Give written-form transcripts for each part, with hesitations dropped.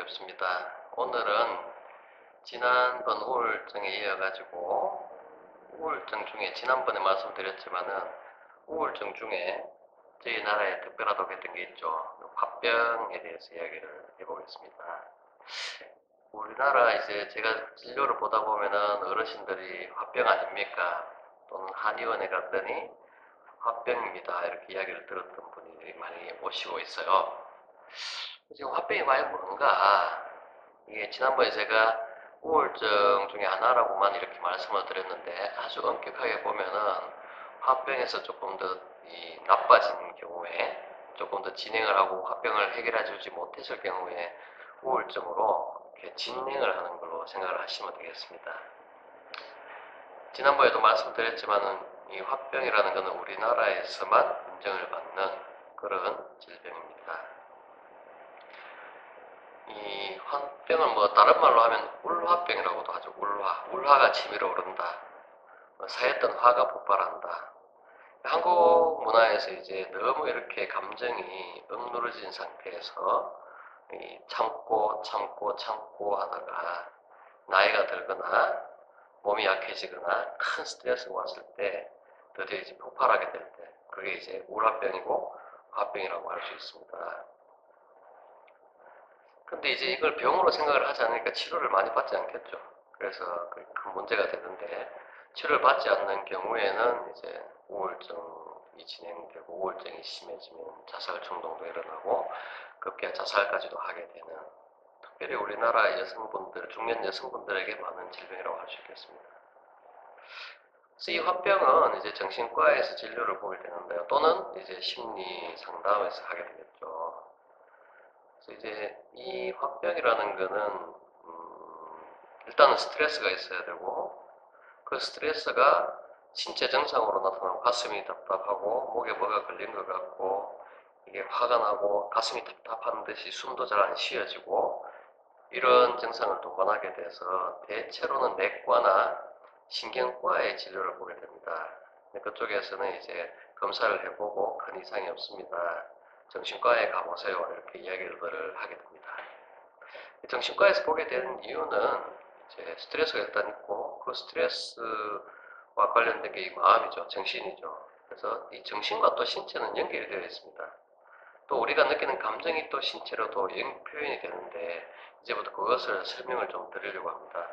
반갑습니다. 오늘은 지난번 우울증에 이어가지고 우울증 중에 지난번에 말씀드렸지만은 우울증 중에 저희 나라에 특별하다고 했던 게 있죠. 화병에 대해서 이야기를 해보겠습니다. 우리나라 이제 제가 진료를 보다 보면은 어르신들이 화병 아닙니까? 또는 한의원에 갔더니 화병입니다. 이렇게 이야기를 들었던 분이 많이 오시고 있어요. 지금 화병이 과연 뭔가? 이게 지난번에 제가 우울증 중에 하나라고만 이렇게 말씀을 드렸는데 아주 엄격하게 보면은 화병에서 조금 더 나빠진 경우에 조금 더 진행을 하고 화병을 해결해 주지 못했을 경우에 우울증으로 이렇게 진행을 하는 걸로 생각을 하시면 되겠습니다. 지난번에도 말씀드렸지만은 이 화병이라는 것은 우리나라에서만 인정을 받는 그런 질병입니다. 이 화병을 뭐 다른 말로 하면 울화병이라고도 하죠. 울화가 치밀어 오른다. 사였던 화가 폭발한다. 한국 문화에서 이제 너무 이렇게 감정이 억누러진 상태에서 참고 하다가 나이가 들거나 몸이 약해지거나 큰 스트레스가 왔을 때 드디어 이제 폭발하게 될 때 그게 이제 울화병이고 화병이라고 할 수 있습니다. 근데 이제 이걸 병으로 생각을 하지 않으니까 치료를 많이 받지 않겠죠. 그래서 큰 문제가 되는데 치료를 받지 않는 경우에는 이제 우울증이 진행되고 우울증이 심해지면 자살 충동도 일어나고 급기야 자살까지도 하게 되는 특별히 우리나라 여성분들, 중년 여성분들에게 많은 질병이라고 할 수 있겠습니다. 그래서 이 화병은 이제 정신과에서 진료를 보게 되는데요. 또는 이제 심리 상담에서 하게 되겠죠. 그래서 이제 이 화병이라는 거는 일단은 스트레스가 있어야 되고 그 스트레스가 신체 증상으로 나타나고 가슴이 답답하고 목에 뭐가 걸린 것 같고 이게 화가 나고 가슴이 답답한 듯이 숨도 잘 안 쉬어지고 이런 증상을 동반하게 돼서 대체로는 내과나 신경과의 진료를 보게 됩니다. 그쪽에서는 이제 검사를 해보고 큰 이상이 없습니다. 정신과에 가보세요. 이렇게 이야기를 하게 됩니다. 정신과에서 보게 되는 이유는 이제 스트레스가 일단 있고 그 스트레스와 관련된 게 이 마음이죠. 정신이죠. 그래서 이 정신과 또 신체는 연결이 되어 있습니다. 또 우리가 느끼는 감정이 또 신체로도 표현이 되는데 이제부터 그것을 설명을 좀 드리려고 합니다.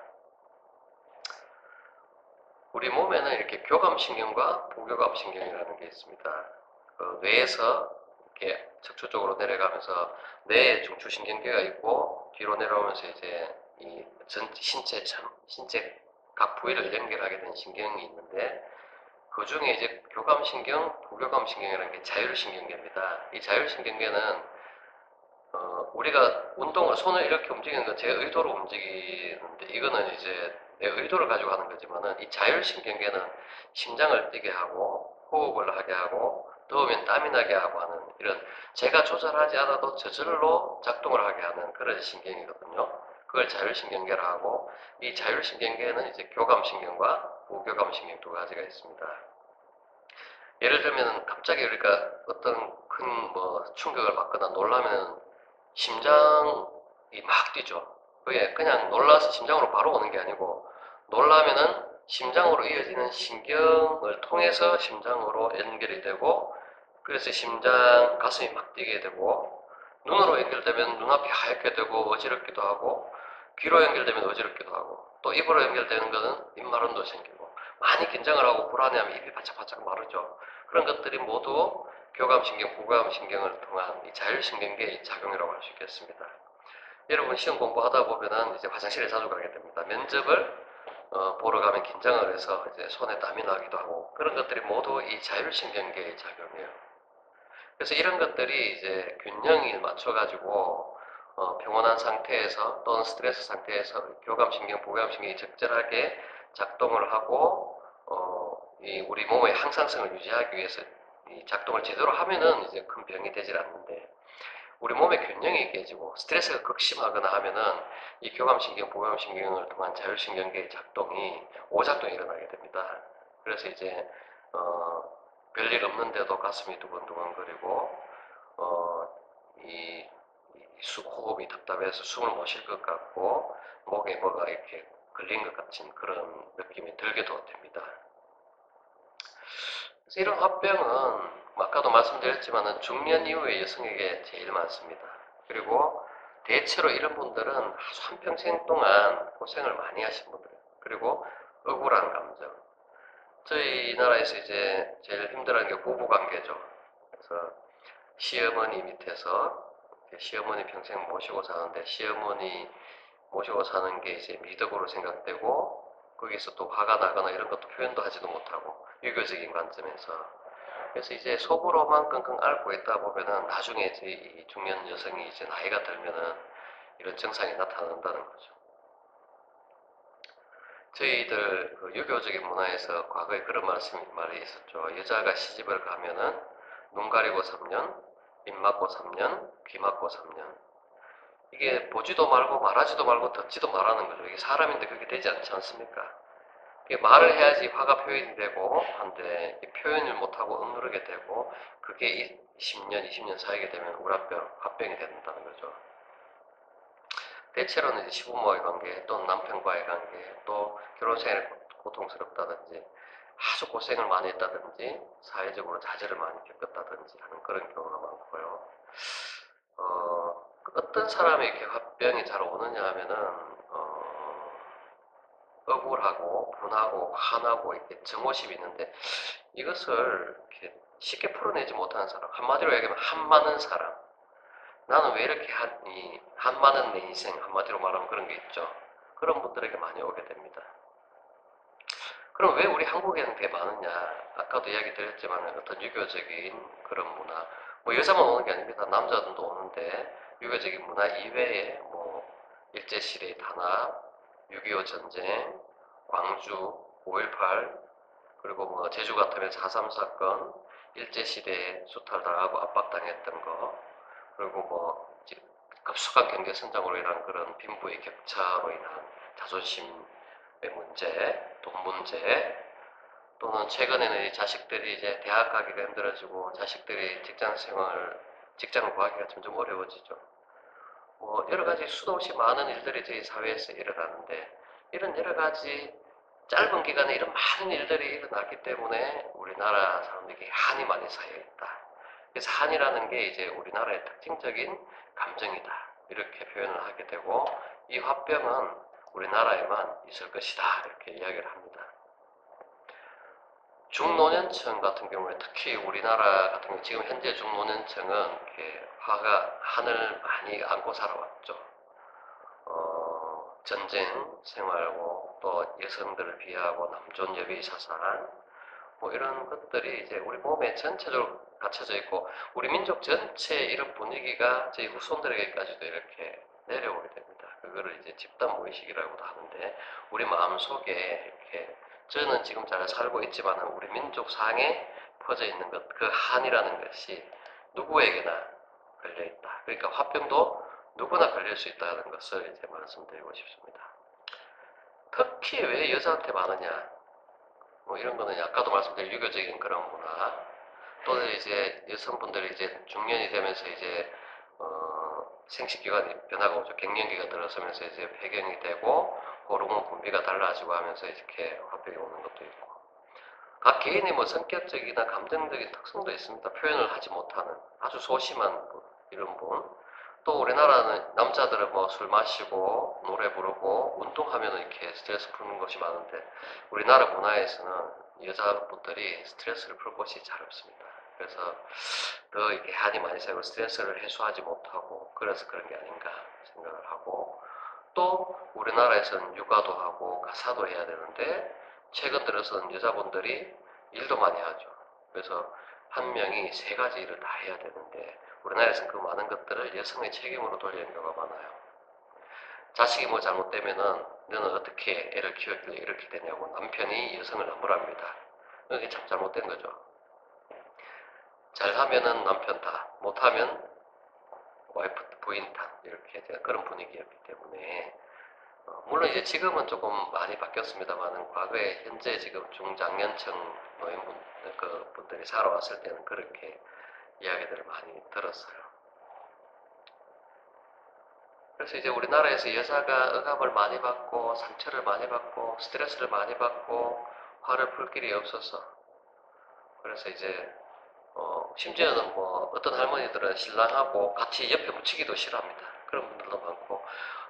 우리 몸에는 이렇게 교감신경과 부교감신경이라는 게 있습니다. 그 뇌에서 이렇게 척추 쪽으로 내려가면서 뇌에 중추신경계가 있고 뒤로 내려오면서 이제 이 신체 각 부위를 연결하게 된 신경이 있는데 그 중에 이제 교감신경, 부교감신경이라는 게 자율신경계입니다. 이 자율신경계는 우리가 운동을 손을 이렇게 움직이는 건 제 의도로 움직이는데 이거는 이제 내 의도를 가지고 하는 거지만은 이 자율신경계는 심장을 뛰게 하고 호흡을 하게 하고 더우면 땀이 나게 하고 하는 이런 제가 조절하지 않아도 저절로 작동을 하게 하는 그런 신경이거든요. 그걸 자율신경계라 하고 이 자율신경계에는 이제 교감신경과 부교감신경 두 가지가 있습니다. 예를 들면 갑자기 우리가 어떤 큰 뭐 충격을 받거나 놀라면 심장이 막 뛰죠. 그게 그냥 놀라서 심장으로 바로 오는 게 아니고 놀라면은 심장으로 이어지는 신경을 통해서 심장으로 연결이 되고 그래서 가슴이 막 뛰게 되고 눈으로 연결되면 눈앞이 하얗게 되고 어지럽기도 하고 귀로 연결되면 어지럽기도 하고 또 입으로 연결되는 것은 입마름도 생기고 많이 긴장을 하고 불안해하면 입이 바짝바짝 마르죠. 그런 것들이 모두 교감신경, 부교감신경을 통한 이 자율신경계의 작용이라고 할 수 있겠습니다. 여러분 시험 공부하다 보면은 이제 화장실에 자주 가게 됩니다. 면접을 보러 가면 긴장을 해서 이제 손에 땀이 나기도 하고 그런 것들이 모두 이 자율신경계의 작용이에요. 그래서 이런 것들이 이제 균형을 맞춰가지고 평온한 상태에서 또는 스트레스 상태에서 교감신경, 부교감신경이 적절하게 작동을 하고 이 우리 몸의 항상성을 유지하기 위해서 이 작동을 제대로 하면은 이제 큰 병이 되질 않는데 우리 몸의 균형이 깨지고 스트레스가 극심하거나 하면은 이 교감신경, 부교감신경을 통한 자율신경계의 작동이 오작동이 일어나게 됩니다. 그래서 이제 별일 없는데도 가슴이 두근두근거리고 이 호흡이 답답해서 숨을 못 쉴 것 같고 목에 뭐가 이렇게 걸린 것 같은 그런 느낌이 들게도 됩니다. 그래서 이런 화병은 아까도 말씀드렸지만 중년 이후의 여성에게 제일 많습니다. 그리고 대체로 이런 분들은 아주 한평생 동안 고생을 많이 하신 분들이에요. 그리고 억울한 감정. 저희 나라에서 이제 제일 힘들어하는 게 부부관계죠. 그래서 시어머니 밑에서 시어머니 평생 모시고 사는데 시어머니 모시고 사는 게 이제 미덕으로 생각되고 거기서 또 화가 나거나 이런 것도 표현도 하지도 못하고 유교적인 관점에서 그래서 이제 속으로만 끙끙 앓고 있다 보면은 나중에 이제 이 중년 여성이 이제 나이가 들면은 이런 증상이 나타난다는 거죠. 저희들 그 유교적인 문화에서 과거에 그런 말이 있었죠. 여자가 시집을 가면은 눈 가리고 3년, 입 막고 3년, 귀 막고 3년. 이게 보지도 말고 말하지도 말고 듣지도 말하는 거죠. 이게 사람인데 그렇게 되지 않지 않습니까? 이게 말을 해야지 화가 표현이 되고 한데 표현을 못하고 억누르게 되고 그게 10년, 20년 살게 되면 화병이 된다는 거죠. 대체로는 이제 시부모와의 관계, 또 남편과의 관계, 또 결혼생활이 고통스럽다든지 아주 고생을 많이 했다든지 사회적으로 좌절을 많이 겪었다든지 하는 그런 경우가 많고요. 어떤 사람이 이렇게 화병이 잘 오느냐 하면은 억울하고 분하고 화나고 이렇게 증오심이 있는데 이것을 이렇게 쉽게 풀어내지 못하는 사람, 한마디로 얘기하면 한많은 사람. 나는 왜 이렇게 한많은 내 인생, 한마디로 말하면 그런 게 있죠. 그런 분들에게 많이 오게 됩니다. 그럼 왜 우리 한국에는 되게 많으냐? 아까도 이야기 드렸지만 어떤 유교적인 그런 문화, 뭐 여자만 오는 게 아닙니다. 남자들도 오는데 유교적인 문화 이외에 뭐 일제시대 탄압, 6.25 전쟁, 광주 5.18, 그리고 뭐 제주 같으면 4.3 사건, 일제시대에 수탈당하고 압박당했던 거, 그리고 뭐 급속한 경제 성장으로 인한 그런 빈부의 격차로 인한 자존심의 문제, 돈 문제, 또는 최근에는 자식들이 이제 대학 가기가 힘들어지고 자식들이 직장을 구하기가 점점 어려워지죠. 뭐 여러 가지 수도 없이 많은 일들이 저희 사회에서 일어나는데 이런 여러 가지 짧은 기간에 이런 많은 일들이 일어났기 때문에 우리나라 사람들에게 한이 많이 쌓여 있다. 그래서 한이라는 게 이제 우리나라의 특징적인 감정이다. 이렇게 표현을 하게 되고 이 화병은 우리나라에만 있을 것이다. 이렇게 이야기를 합니다. 중노년층 같은 경우에 특히 우리나라 같은 경우 지금 현재 중노년층은 이렇게 한을 많이 안고 살아왔죠. 전쟁 생활고 또 여성들을 비하하고 남존 여비 사상 뭐 이런 것들이 이제 우리 몸에 전체적으로 갖춰져 있고 우리 민족 전체의 이런 분위기가 저희 후손들에게까지도 이렇게 내려오게 됩니다. 그거를 이제 집단 무의식이라고도 하는데 우리 마음속에 이렇게 저는 지금 잘 살고 있지만 우리 민족 상에 퍼져 있는 것, 그 한이라는 것이 누구에게나 걸려 있다. 그러니까 화병도 누구나 걸릴 수 있다는 것을 이제 말씀드리고 싶습니다. 특히 왜 여자한테 많으냐? 뭐 이런 거는 아까도 말씀드린 유교적인 그런 문화. 또는 이제 여성분들이 이제 중년이 되면서 이제 생식기관이 변화가 오죠. 갱년기가 들어서면서 이제 폐경이 되고 호르몬 분비가 달라지고 하면서 이렇게 화병이 오는 것도 있고. 각 개인의 뭐 성격적이나 감정적인 특성도 있습니다. 표현을 하지 못하는 아주 소심한 분, 이런 분. 또 우리나라는 남자들은 뭐 술 마시고 노래 부르고 운동하면 이렇게 스트레스 푸는 것이 많은데 우리나라 문화에서는 여자분들이 스트레스를 풀 곳이 잘 없습니다. 그래서 더 이렇게 한이 많이 쌓이고 스트레스를 해소하지 못하고 그래서 그런 게 아닌가 생각을 하고 또 우리나라에서는 육아도 하고 가사도 해야 되는데 최근 들어서는 여자분들이 일도 많이 하죠. 그래서 한 명이 세 가지 일을 다 해야 되는데 우리나라에서는 그 많은 것들을 여성의 책임으로 돌리는 경우가 많아요. 자식이 뭐 잘못되면은 너는 어떻게 애를 키웠길래 이렇게 되냐고 남편이 여성을 나무랍니다. 그게 참 잘못된 거죠. 잘하면은 남편 탓, 못하면 와이프 부인 탓 이렇게 그런 분위기였기 때문에 물론 이제 지금은 조금 많이 바뀌었습니다만은 과거에 현재 지금 중장년층 노인분 그 분들이 살아왔을 때는 그렇게 이야기들을 많이 들었어요. 그래서 이제 우리나라에서 여자가 억압을 많이 받고 상처를 많이 받고 스트레스를 많이 받고 화를 풀 길이 없어서 그래서 이제 심지어는 뭐 어떤 할머니들은 신랑하고 같이 옆에 묻히기도 싫어합니다. 그런 분들도 많고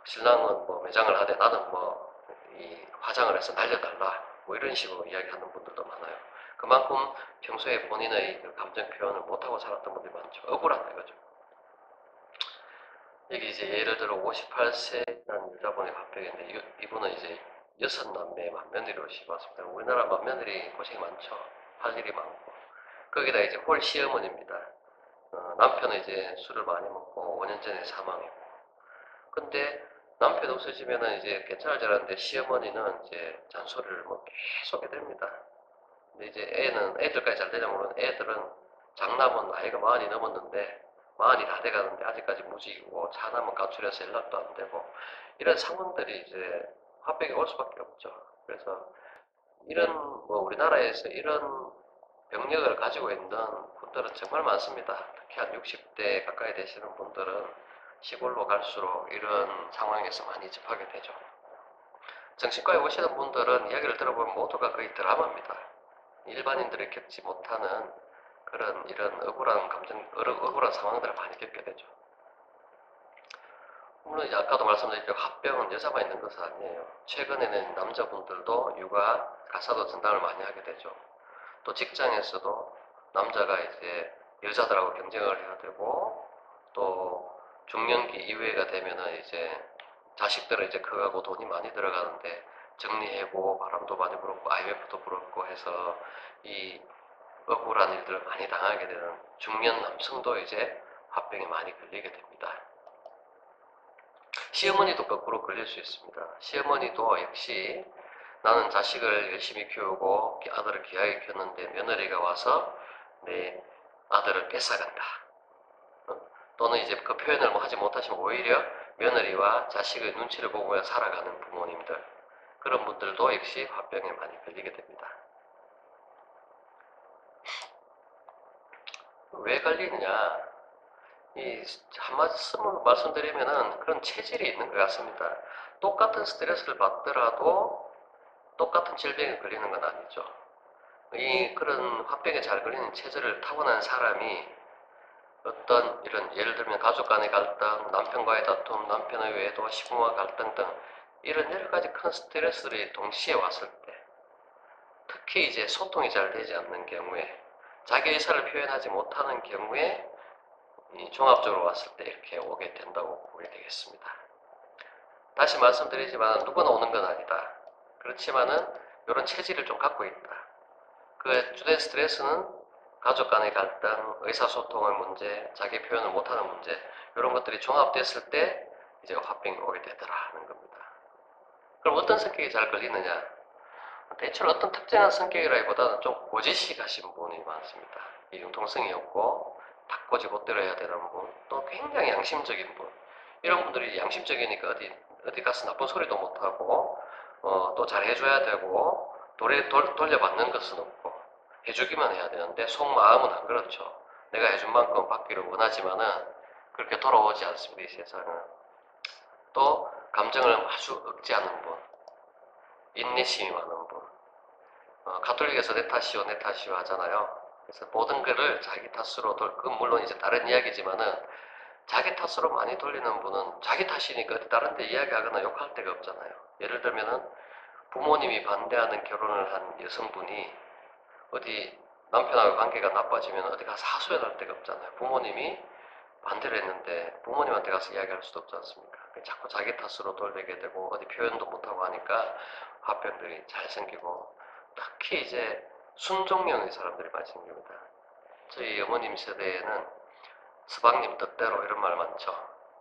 신랑은 뭐 매장을 하되 나는 뭐 이 화장을 해서 날려달라 뭐 이런 식으로 이야기하는 분들도 많아요. 그만큼 평소에 본인의 그 감정 표현을 못하고 살았던 분들이 많죠. 억울하다 이거죠. 여기 이제 예를 들어 58세라는 여자분의 화병인데 이분은 이제 6남매 맏며느리로 시봤습니다. 우리나라 맏며느리 고생이 많죠. 할 일이 많고 거기다 이제 홀 시어머니입니다. 남편은 이제 술을 많이 먹고 5년 전에 사망했고 근데 남편 없어지면은 이제 괜찮을 줄 알았는데 시어머니는 이제 잔소리를 뭐 계속 하게 됩니다. 근데 이제 애들까지 잘 되냐 모르는 애들은 장남은 나이가 40이 넘었는데 40이 다 돼가는데 아직까지 무직이고 차남은 가출해서 연락도 안 되고 이런 상황들이 이제 화병이 올 수밖에 없죠. 그래서 이런 뭐 우리나라에서 이런 병력을 가지고 있는 분들은 정말 많습니다. 특히 한 60대 가까이 되시는 분들은 시골로 갈수록 이런 상황에서 많이 접하게 되죠. 정신과에 오시는 분들은 이야기를 들어보면 모두가 거의 드라마입니다. 일반인들이 겪지 못하는 그런 이런 억울한 상황들을 많이 겪게 되죠. 물론 이제 아까도 말씀드렸죠. 합병은 여자만 있는 것은 아니에요. 최근에는 남자분들도 육아, 가사도 전담을 많이 하게 되죠. 또 직장에서도 남자가 이제 여자들하고 경쟁을 해야 되고 또 중년기 이후가 되면은 이제 자식들은 이제 커가고 돈이 많이 들어가는데 정리해고 바람도 많이 불었고 IMF도 불었고 해서 이 억울한 일들을 많이 당하게 되는 중년 남성도 이제 화병에 많이 걸리게 됩니다. 시어머니도 거꾸로 걸릴 수 있습니다. 시어머니도 역시 나는 자식을 열심히 키우고 아들을 귀하게 키웠는데 며느리가 와서 내 아들을 뺏어간다. 또는 이제 그 표현을 뭐 하지 못하시면 오히려 며느리와 자식의 눈치를 보고 살아가는 부모님들 그런 분들도 역시 화병에 많이 걸리게 됩니다. 왜 걸리느냐? 한 말씀으로 말씀드리면은 그런 체질이 있는 것 같습니다. 똑같은 스트레스를 받더라도 똑같은 질병에 걸리는 건 아니죠. 그런 화병에 잘 걸리는 체질을 타고난 사람이 어떤 이런 예를 들면 가족 간의 갈등, 남편과의 다툼, 남편의 외도, 시부모와 갈등 등 이런 여러 가지 큰 스트레스들이 동시에 왔을 때 특히 이제 소통이 잘 되지 않는 경우에 자기 의사를 표현하지 못하는 경우에 종합적으로 왔을 때 이렇게 오게 된다고 보게 되겠습니다. 다시 말씀드리지만 누구나 오는 건 아니다. 그렇지만은 이런 체질을 좀 갖고 있다. 그 주된 스트레스는 가족 간의 갈등, 의사소통의 문제, 자기 표현을 못하는 문제 이런 것들이 종합됐을 때 이제 화병이 오게 되더라 하는 겁니다. 그럼 어떤 성격이 잘 걸리느냐? 대체로 어떤 특정한 성격이라기보다는 좀 고지식 하신 분이 많습니다. 융통성이 없고 닭꼬지 곧대로 해야 되는 분, 또 굉장히 양심적인 분. 이런 분들이 양심적이니까 어디 가서 나쁜 소리도 못하고 또 잘 해줘야 되고 돌려받는 것은 없고 해주기만 해야 되는데 속마음은 안 그렇죠. 내가 해준 만큼 받기를 원하지만은 그렇게 돌아오지 않습니다. 이 세상은. 또 감정을 아주 억제하는 분, 인내심이 많은 분. 가톨릭에서 내 탓이요 내 탓이요 하잖아요. 그래서 모든 것을 자기 탓으로 그건 물론 이제 다른 이야기지만은 자기 탓으로 많이 돌리는 분은 자기 탓이니까 어디 다른 데 이야기하거나 욕할 데가 없잖아요. 예를 들면은 부모님이 반대하는 결혼을 한 여성분이 어디 남편하고 관계가 나빠지면 어디 가서 하소연할 데가 없잖아요. 부모님이 반대를 했는데 부모님한테 가서 이야기할 수도 없지 않습니까? 자꾸 자기 탓으로 돌리게 되고 어디 표현도 못하고 하니까 화병들이 잘 생기고 특히 이제 순종형의 사람들이 많이 생깁니다. 저희 어머님 세대에는 스방님 뜻대로 이런 말 많죠.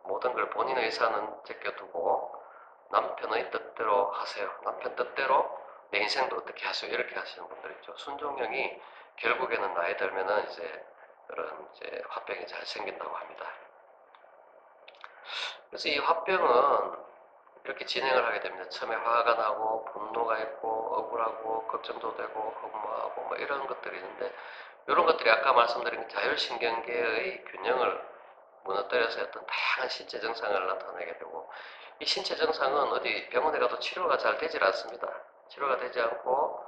모든 걸 본인의 의사는 제껴두고 남편의 뜻대로 하세요. 남편 뜻대로 내 인생도 어떻게 하세요. 이렇게 하시는 분들 있죠. 순종형이 결국에는 나이 들면은 이제 그런 이제 화병이 잘 생긴다고 합니다. 그래서 이 화병은 이렇게 진행을 하게 됩니다. 처음에 화가 나고 분노가 있고 억울하고 걱정도 되고 허무하고 뭐 이런 것들이 있는데 이런 것들이 아까 말씀드린 자율신경계의 균형을 무너뜨려서 어떤 다양한 신체 증상을 나타내게 되고, 이 신체 증상은 어디 병원에 가도 치료가 잘 되질 않습니다. 치료가 되지 않고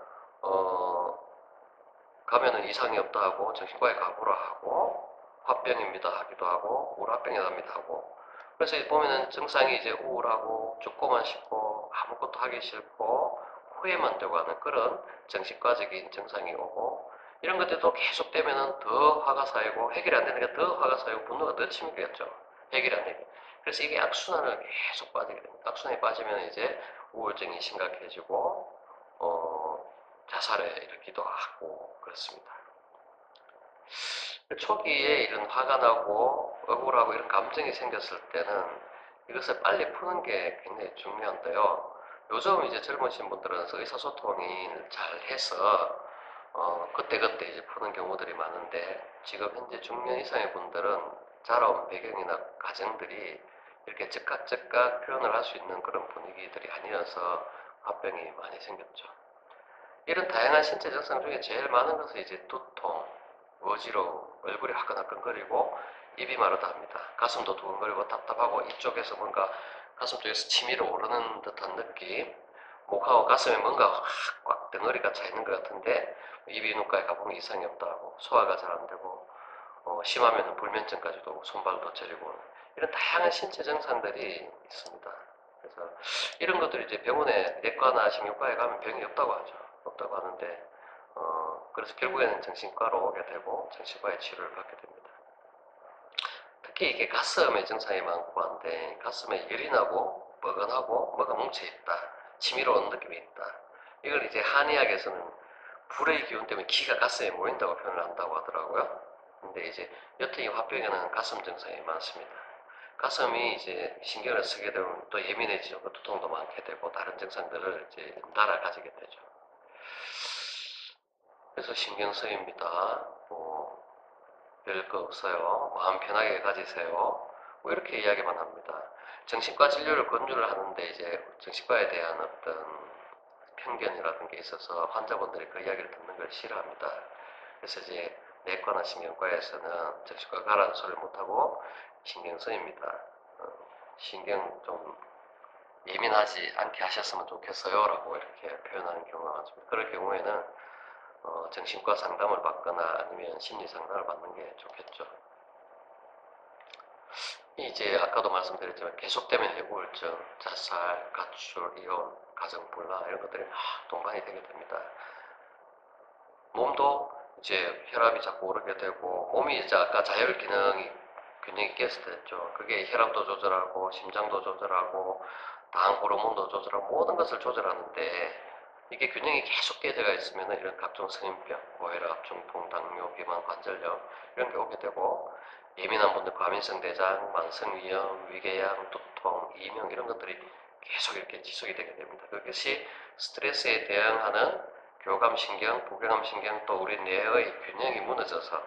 가면은 이상이 없다 하고 정신과에 가보라 하고 화병입니다 하기도 하고 우울합병이랍니다 하고, 그래서 보면은 증상이 이제 우울하고 죽고만 싶고 아무것도 하기 싫고 후회만 되고 하는 그런 정신과적인 증상이 오고, 이런 것들도 계속되면은 더 화가 쌓이고 해결이 안 되니까 더 화가 쌓이고 분노가 더 치밀겠죠. 해결이 안 되게. 그래서 이게 악순환을 계속 빠지게 됩니다. 악순환이 빠지면 이제 우울증이 심각해지고 자살에 이르기도 하고 그렇습니다. 초기에 이런 화가 나고 억울하고 이런 감정이 생겼을 때는 이것을 빨리 푸는 게 굉장히 중요한데요. 요즘 이제 젊으신 분들은 의사소통을 잘 해서 그때그때 이제 푸는 경우들이 많은데, 지금 현재 중년 이상의 분들은 자라온 배경이나 가정들이 이렇게 즉각 표현을 할 수 있는 그런 분위기들이 아니어서 화병이 많이 생겼죠. 이런 다양한 신체 증상 중에 제일 많은 것은 이제 두통, 어지러움, 얼굴이 화끈화끈거리고 입이 마르다 합니다. 가슴도 두근거리고 답답하고 이쪽에서 뭔가 가슴 쪽에서 치밀어 오르는 듯한 느낌, 목하고 가슴에 뭔가 꽉 덩어리가 차 있는 것 같은데 이비인후과에 가보면 이상이 없다 하고, 소화가 잘 안 되고 심하면 불면증까지도 오고 손발도 저리고, 이런 다양한 신체 증상들이 있습니다. 그래서 이런 것들이 이제 병원에 내과나 신경과에 가면 병이 없다고 하죠. 없다고 하는데 그래서 결국에는 정신과로 오게 되고 정신과의 치료를 받게 됩니다. 특히 이게 가슴에 증상이 많고 한데, 가슴에 열이 나고 뻐근하고 뭐가 뭉쳐있다, 치밀어 오는 느낌이 있다, 이걸 이제 한의학에서는 불의 기운 때문에 기가 가슴에 모인다고 표현을 한다고 하더라고요. 근데 이제 여튼 이 화병에는 가슴 증상이 많습니다. 가슴이 이제 신경을 쓰게 되면 또 예민해지고 두통도 많게 되고 다른 증상들을 이제 따라 가지게 되죠. 그래서 신경 쓰입니다. 별거 없어요. 마음 편하게 가지세요. 뭐 이렇게 이야기만 합니다. 정신과 진료를 권유를 하는데 이제 정신과에 대한 어떤 편견이라든 게 있어서 환자분들이 그 이야기를 듣는 걸 싫어합니다. 그래서 이제 내과나 신경과에서는 정신과 가라는 소리를 못하고 신경 쓰입니다. 신경 좀 예민하지 않게 하셨으면 좋겠어요 라고 이렇게 표현하는 경우가 많습니다. 그럴 경우에는 정신과 상담을 받거나 아니면 심리 상담을 받는 게 좋겠죠. 이제 아까도 말씀드렸지만 계속되면 우울증, 자살, 가출, 이혼, 가정불화 이런 것들이 막 동반이 되게 됩니다. 몸도 이제 혈압이 자꾸 오르게 되고, 몸이 이제 아까 자율 균형이 깨졌죠. 그게 혈압도 조절하고 심장도 조절하고 당 호르몬도 조절하고 모든 것을 조절하는데, 이게 균형이 계속 깨져가 있으면 이런 각종 성인병, 고혈압, 중풍, 당뇨, 비만, 관절염 이런 게 오게 되고, 예민한 분들 과민성 대장, 만성위염, 위궤양, 두통, 이명 이런 것들이 계속 이렇게 지속이 되게 됩니다. 그것이 스트레스에 대응하는 교감신경, 부교감신경 또 우리 뇌의 균형이 무너져서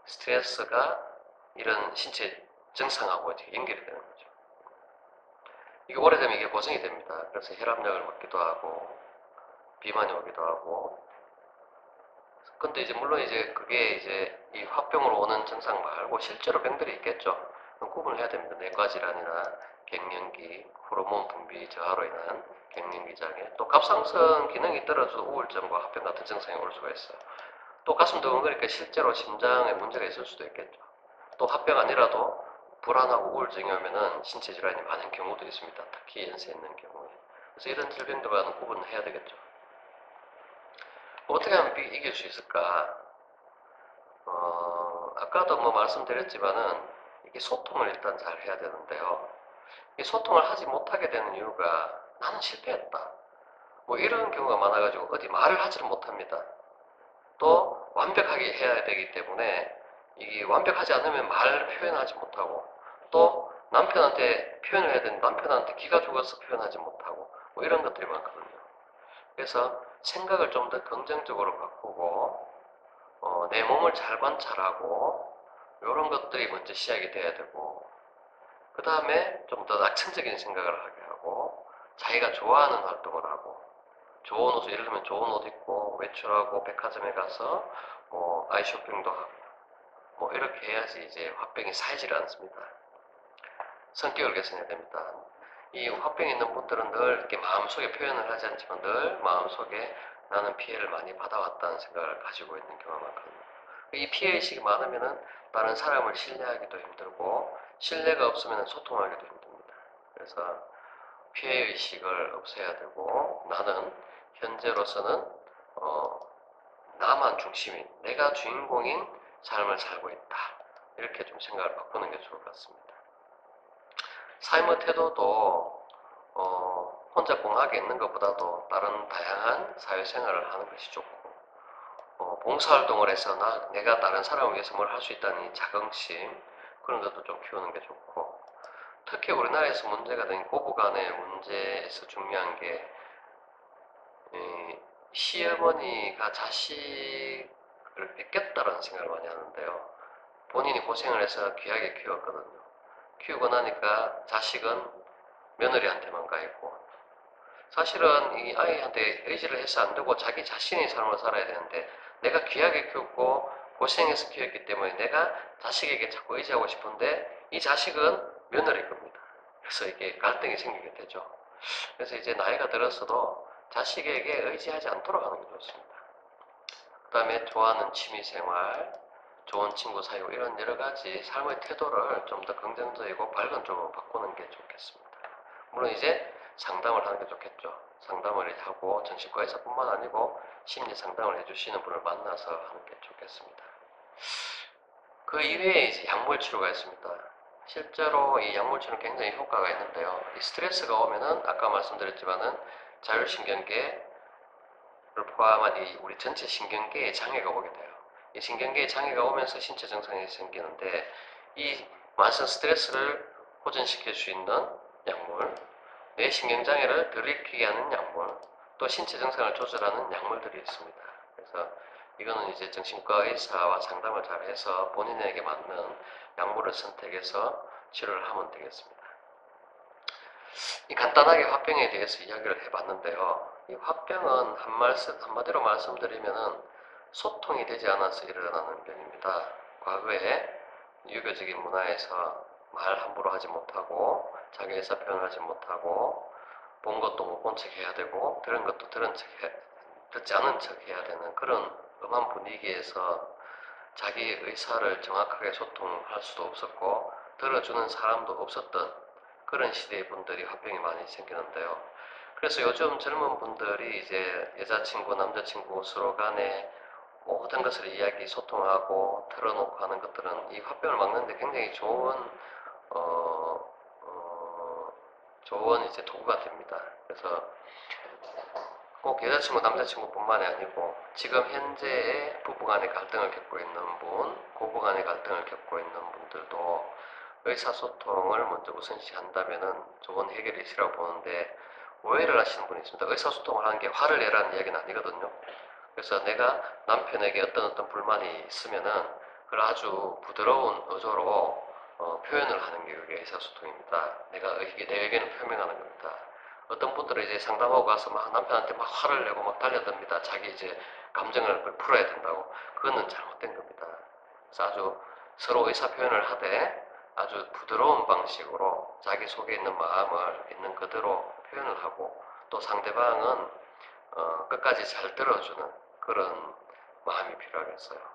스트레스가 이런 신체 증상하고 연결이 되는 거죠. 이게 오래되면 이게 고정이 됩니다. 그래서 혈압약을 먹기도 하고 비만이 오기도 하고. 근데 이제 물론 이제 그게 이제 이 화병으로 오는 증상 말고 실제로 병들이 있겠죠. 구분을 해야 됩니다. 내과 질환이나 갱년기, 호르몬 분비 저하로 인한 갱년기 장애, 또 갑상선 기능이 떨어져 우울증과 화병 같은 증상이 올 수가 있어요. 또 가슴 두근거리니까 실제로 심장에 문제가 있을 수도 있겠죠. 또 화병 아니라도 불안하고 우울증이 오면은 신체 질환이 많은 경우도 있습니다. 특히 연세 있는 경우에. 그래서 이런 질병들과는 구분을 해야 되겠죠. 어떻게 하면 이길 수 있을까? 아까도 뭐 말씀드렸지만은 이게 소통을 일단 잘 해야 되는데요. 이 소통을 하지 못하게 되는 이유가 나는 실패했다, 뭐 이런 경우가 많아가지고 어디 말을 하지를 못합니다. 또 완벽하게 해야 되기 때문에 이게 완벽하지 않으면 말 표현하지 못하고, 또 남편한테 표현을 해야 되는데 남편한테 기가 죽어서 표현하지 못하고 뭐 이런 것들이 많거든요. 그래서 생각을 좀 더 긍정적으로 바꾸고 내 몸을 잘 관찰하고 이런 것들이 먼저 시작이 돼야 되고, 그 다음에 좀 더 낙천적인 생각을 하게 하고 자기가 좋아하는 활동을 하고, 좋은 옷을, 예를 들면 좋은 옷 입고 외출하고 백화점에 가서 뭐 아이 쇼핑도 하고 뭐 이렇게 해야지 이제 화병이 쌓이질 않습니다. 성격을 개선해야 됩니다. 이 화병이 있는 분들은 늘 이렇게 마음속에 표현을 하지 않지만 늘 마음속에 나는 피해를 많이 받아왔다는 생각을 가지고 있는 경우가 많거든요. 이 피해의식이 많으면은 다른 사람을 신뢰하기도 힘들고 신뢰가 없으면 소통하기도 힘듭니다. 그래서 피해의식을 없애야 되고 나는 현재로서는 나만 중심인, 내가 주인공인 삶을 살고 있다. 이렇게 좀 생각을 바꾸는 게 좋을 것 같습니다. 삶의 태도도 혼자 공하게 있는 것보다도 다른 다양한 사회생활을 하는 것이 좋고 봉사활동을 해서 내가 다른 사람을 위해서 뭘 할 수 있다는 이 자긍심 그런 것도 좀 키우는 게 좋고 특히 우리나라에서 문제가 된 고부간의 문제에서 중요한 게 시어머니가 자식을 뺏겼다라는 생각을 많이 하는데요. 본인이 고생을 해서 귀하게 키웠거든요. 키우고 나니까 자식은 며느리한테만 가 있고 사실은 이 아이한테 의지를 해서 안 되고 자기 자신의 삶을 살아야 되는데 내가 귀하게 키웠고 고생해서 키웠기 때문에 내가 자식에게 자꾸 의지하고 싶은데 이 자식은 며느리 겁니다. 그래서 이게 갈등이 생기게 되죠. 그래서 이제 나이가 들었어도 자식에게 의지하지 않도록 하는 게 좋습니다. 그 다음에 좋아하는 취미생활, 좋은 친구 사귀고 이런 여러 가지 삶의 태도를 좀 더 긍정적이고 밝은 쪽으로 바꾸는 게 좋겠습니다. 물론 이제 상담을 하는 게 좋겠죠. 상담을 하고 정신과에서뿐만 아니고 심리 상담을 해주시는 분을 만나서 하는 게 좋겠습니다. 그 이외에 이제 약물 치료가 있습니다. 실제로 이 약물 치료는 굉장히 효과가 있는데요. 이 스트레스가 오면은 아까 말씀드렸지만은 자율신경계를 포함한 이 우리 전체 신경계에 장애가 오게 돼요. 이 신경계에 장애가 오면서 신체 증상이 생기는데 이 만성 스트레스를 호전시킬 수 있는 약물, 뇌 신경장애를 덜 일으키게 하는 약물, 또 신체 증상을 조절하는 약물들이 있습니다. 그래서 이거는 이제 정신과 의사와 상담을 잘 해서 본인에게 맞는 약물을 선택해서 치료를 하면 되겠습니다. 이 간단하게 화병에 대해서 이야기를 해봤는데요. 이 화병은 한마디로 말씀드리면은 소통이 되지 않아서 일어나는 병입니다. 과거에 유교적인 문화에서 말 함부로 하지 못하고 자기 의사 표현하지 못하고 본 것도 못 본 척 해야 되고 들은 것도 듣지 않은 척 해야 되는 그런 엄한 분위기에서 자기 의사를 정확하게 소통할 수도 없었고 들어주는 사람도 없었던 그런 시대의 분들이 화병이 많이 생기는데요. 그래서 요즘 젊은 분들이 이제 여자친구, 남자친구 서로 간에 모든 것을 소통하고 털어놓고 하는 것들은 이 화병을 막는데 굉장히 좋은 이제 도구가 됩니다. 그래서 꼭 여자친구, 남자친구뿐만이 아니고 지금 현재의 부부간의 갈등을 겪고 있는 분, 고부간의 갈등을 겪고 있는 분들도 의사소통을 먼저 우선시한다면은 좋은 해결이 있으라고 보는데 오해를 하시는 분이 있습니다. 의사소통을 하는 게 화를 내라는 이야기는 아니거든요. 그래서 내가 남편에게 어떤 불만이 있으면은 그걸 아주 부드러운 어조로 표현을 하는 게 그게 의사소통입니다. 이게 내 의견을 표명하는 겁니다. 어떤 분들은 이제 상담하고 가서 막 남편한테 막 화를 내고 막 달려듭니다. 자기 이제 감정을 풀어야 된다고. 그거는 잘못된 겁니다. 그래서 아주 서로 의사 표현을 하되 아주 부드러운 방식으로 자기 속에 있는 마음을 있는 그대로 표현을 하고 또 상대방은 끝까지 잘 들어주는 그런 마음이 필요하겠어요.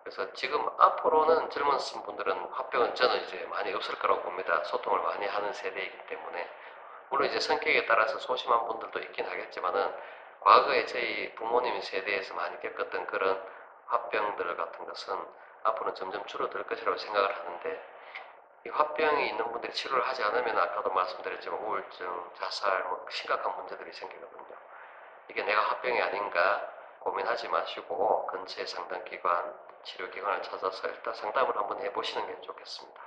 그래서 지금 앞으로는 젊은 분들은 화병은 저는 이제 많이 없을 거라고 봅니다. 소통을 많이 하는 세대이기 때문에. 물론 이제 성격에 따라서 소심한 분들도 있긴 하겠지만은 과거에 저희 부모님 세대에서 많이 겪었던 그런 화병들 같은 것은 앞으로는 점점 줄어들 것이라고 생각을 하는데 이 화병이 있는 분들이 치료를 하지 않으면 아까도 말씀드렸지만 우울증, 자살, 뭐 심각한 문제들이 생기거든요. 이게 내가 화병이 아닌가 고민하지 마시고 근처의 상담기관, 치료기관을 찾아서 일단 상담을 한번 해보시는 게 좋겠습니다.